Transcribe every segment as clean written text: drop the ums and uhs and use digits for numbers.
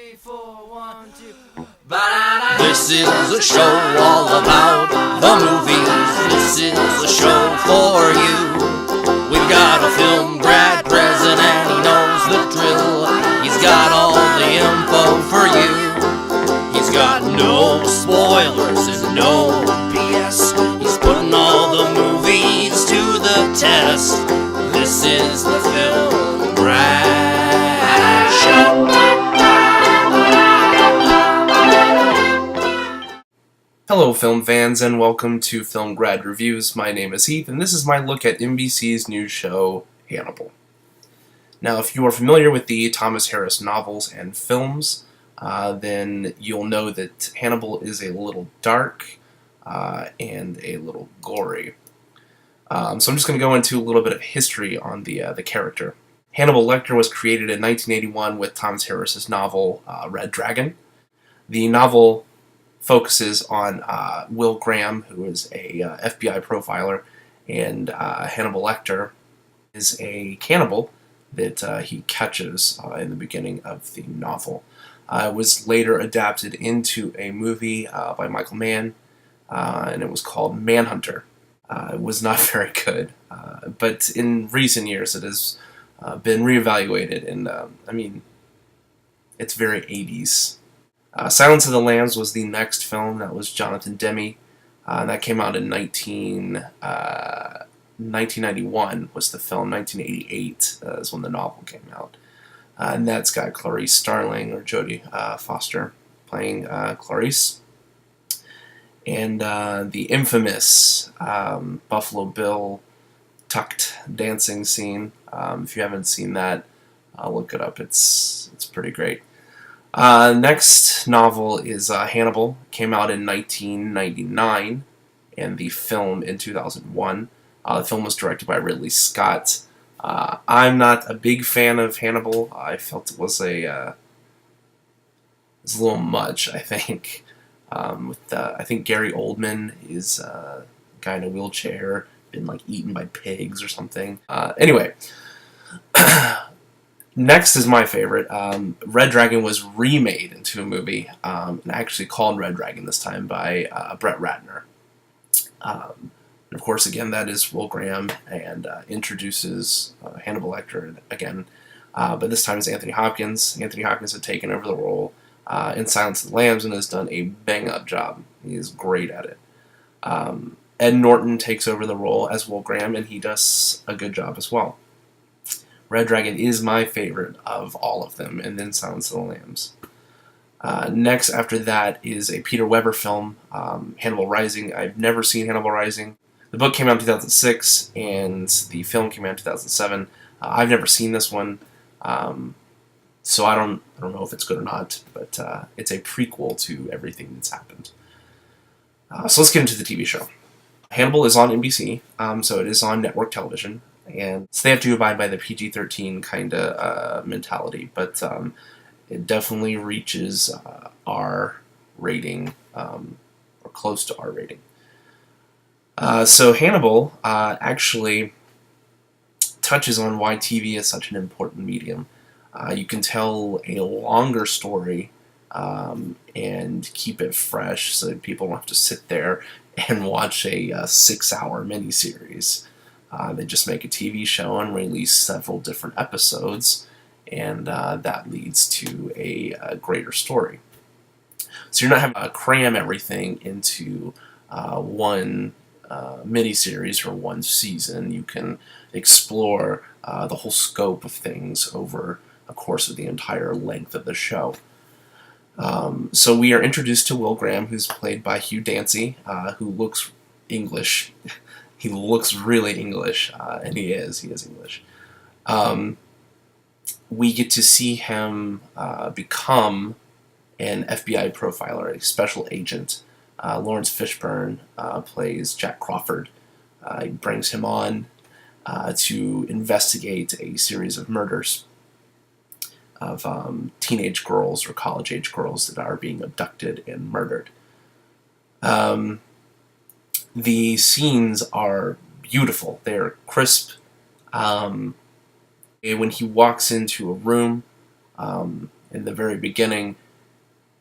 This is a show all about the movies. This is a show for you. We've got a film grad present and he knows the drill. He's got all the info for you. He's got no spoilers and no BS. He's putting all the movies to the test. This is the Film Grad Show. Hello film fans and welcome to Film Grad Reviews. My name is Heath and this is my look at NBC's new show, Hannibal. Now if you are familiar with the Thomas Harris novels and films, then you'll know that Hannibal is a little dark and a little gory. So I'm just going to go into a little bit of history on the character. Hannibal Lecter was created in 1981 with Thomas Harris's novel, Red Dragon. The novel focuses on Will Graham, who is a FBI profiler, and Hannibal Lecter is a cannibal that he catches in the beginning of the novel. It was later adapted into a movie by Michael Mann, and it was called Manhunter. It was not very good, but in recent years it has been reevaluated, and it's very 80s. Silence of the Lambs was the next film. That was Jonathan Demme. That came out in 1991 was the film. 1988 is when the novel came out. And that's got Clarice Starling, or Jodie Foster, playing Clarice. And the infamous Buffalo Bill tucked dancing scene. If you haven't seen that, look it up. It's pretty great. Next novel is Hannibal. Came out in 1999, and the film in 2001. The film was directed by Ridley Scott. I'm not a big fan of Hannibal. I felt it was a little much, I think. I think Gary Oldman is a guy in a wheelchair, been like eaten by pigs or something. Anyway. Next is my favorite. Red Dragon was remade into a movie, and actually called Red Dragon this time by Brett Ratner. And of course, again, that is Will Graham, and introduces Hannibal Lecter again. But this time it's Anthony Hopkins. Anthony Hopkins had taken over the role in Silence of the Lambs and has done a bang-up job. He is great at it. Ed Norton takes over the role as Will Graham, and he does a good job as well. Red Dragon is my favorite of all of them, and then Silence of the Lambs. Next, after that, is a Peter Weber film, Hannibal Rising. I've never seen Hannibal Rising. The book came out in 2006, and the film came out in 2007. I've never seen this one, so I don't know if it's good or not, but it's a prequel to everything that's happened. So let's get into the TV show. Hannibal is on NBC, so it is on network television. And so they have to abide by the PG-13 kind of mentality, but it definitely reaches R rating, or close to R rating. So Hannibal actually touches on why TV is such an important medium. You can tell a longer story and keep it fresh so that people don't have to sit there and watch a 6-hour miniseries. They just make a TV show and release several different episodes, and that leads to a greater story. So you're not having to cram everything into one miniseries or one season. You can explore the whole scope of things over a course of the entire length of the show. So we are introduced to Will Graham, who's played by Hugh Dancy, who looks English. He looks really English, and he is English. We get to see him become an FBI profiler, a special agent. Lawrence Fishburne plays Jack Crawford. He brings him on to investigate a series of murders of teenage girls or college-age girls that are being abducted and murdered. The scenes are beautiful. They're crisp. When he walks into a room, In the very beginning,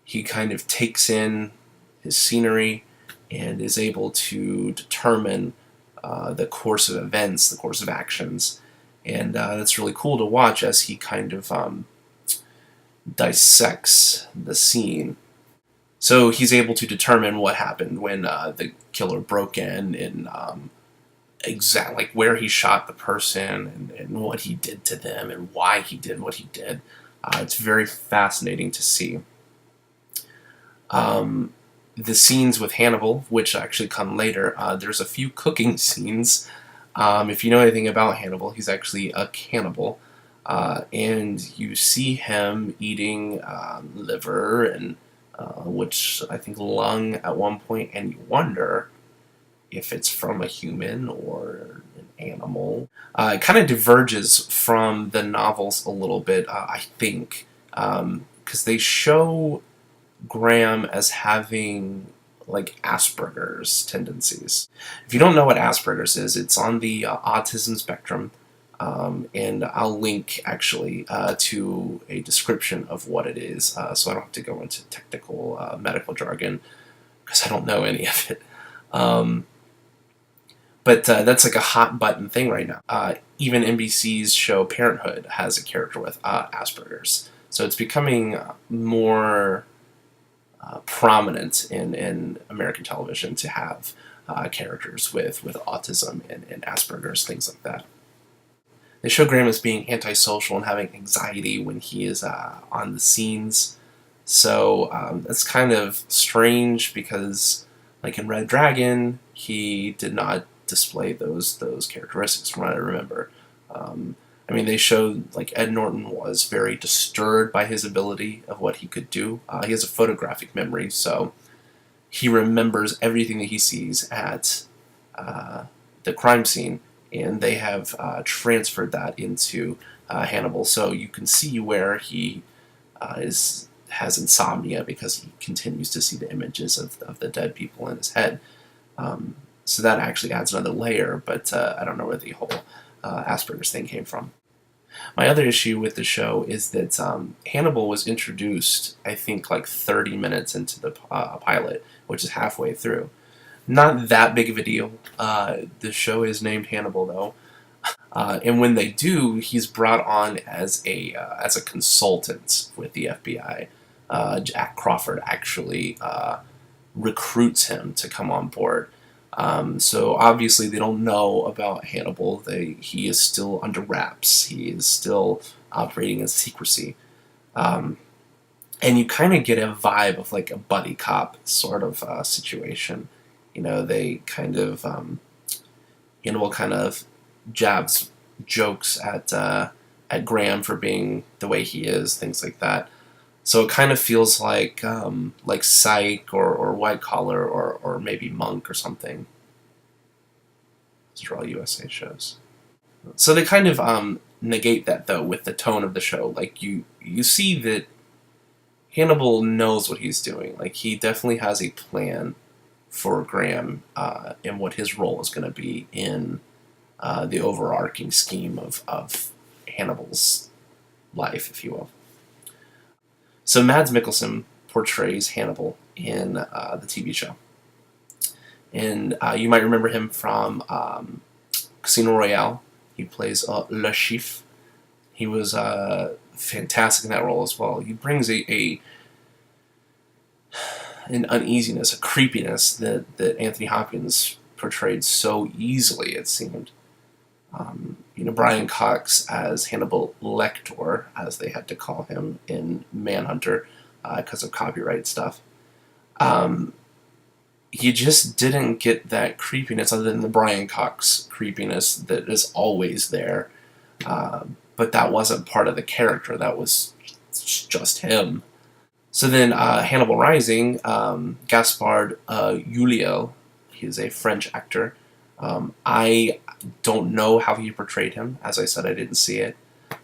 he kind of takes in his scenery and is able to determine the course of events, the course of actions, and that's really cool to watch as he kind of dissects the scene. So he's able to determine what happened when the killer broke in and like where he shot the person and what he did to them and why he did what he did. It's very fascinating to see. The scenes with Hannibal, which actually come later, there's a few cooking scenes. If you know anything about Hannibal, he's actually a cannibal. And you see him eating liver and which I think lung at one point, and you wonder if it's from a human or an animal. It kind of diverges from the novels a little bit, I think, because they show Graham as having like Asperger's tendencies. If you don't know what Asperger's is, it's on the autism spectrum. And I'll link actually to a description of what it is, so I don't have to go into technical medical jargon because I don't know any of it. But that's like a hot button thing right now. Even NBC's show Parenthood has a character with Asperger's, so it's becoming more prominent in American television to have characters with autism and Asperger's, things like that. They show Graham as being antisocial and having anxiety when he is on the scenes. So that's kind of strange because, like in Red Dragon, he did not display those characteristics from what I remember. I mean, they showed like Ed Norton was very disturbed by his ability of what he could do. He has a photographic memory, so he remembers everything that he sees at the crime scene. And they have transferred that into Hannibal, so you can see where he has insomnia because he continues to see the images of the dead people in his head. So that actually adds another layer, but I don't know where the whole Asperger's thing came from. My other issue with the show is that Hannibal was introduced, I think, like 30 minutes into the pilot, which is halfway through. Not that big of a deal. The show is named Hannibal, though, and when they do, he's brought on as a consultant with the FBI. Jack Crawford actually recruits him to come on board. So obviously they don't know about Hannibal. He is still under wraps. He is still operating in secrecy. And you kind of get a vibe of like a buddy cop sort of situation. You know, they kind of, Hannibal kind of jabs jokes at Graham for being the way he is, things like that. So it kind of feels like Psych or White Collar or maybe Monk or something. Those are all USA shows. So they kind of negate that, though, with the tone of the show. Like, you see that Hannibal knows what he's doing. Like, he definitely has a plan for Graham and what his role is going to be in the overarching scheme of Hannibal's life, if you will. So Mads Mikkelsen portrays Hannibal in the TV show. And you might remember him from Casino Royale. He plays Le Chiffre. He was fantastic in that role as well. He brings an uneasiness, a creepiness that Anthony Hopkins portrayed so easily, it seemed. Brian Cox as Hannibal Lecter, as they had to call him in Manhunter because of copyright stuff. You just didn't get that creepiness other than the Brian Cox creepiness that is always there. But that wasn't part of the character. That was just him. So then Hannibal Rising, Gaspard Ulliel, he's a French actor. I don't know how he portrayed him. As I said, I didn't see it.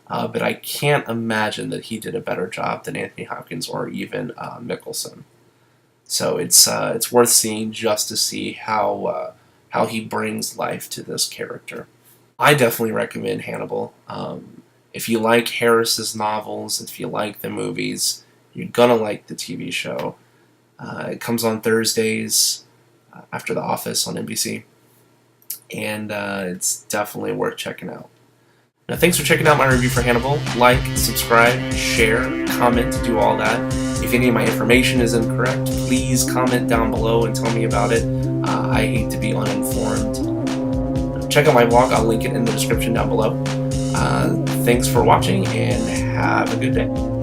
But I can't imagine that he did a better job than Anthony Hopkins or even Mikkelsen. So it's worth seeing just to see how he brings life to this character. I definitely recommend Hannibal. If you like Harris's novels, if you like the movies, you're gonna like the TV show. It comes on Thursdays after The Office on NBC, and it's definitely worth checking out. Now, thanks for checking out my review for Hannibal. Like, subscribe, share, comment, do all that. If any of my information is incorrect, please comment down below and tell me about it. I hate to be uninformed. Check out my blog. I'll link it in the description down below. Thanks for watching, and have a good day.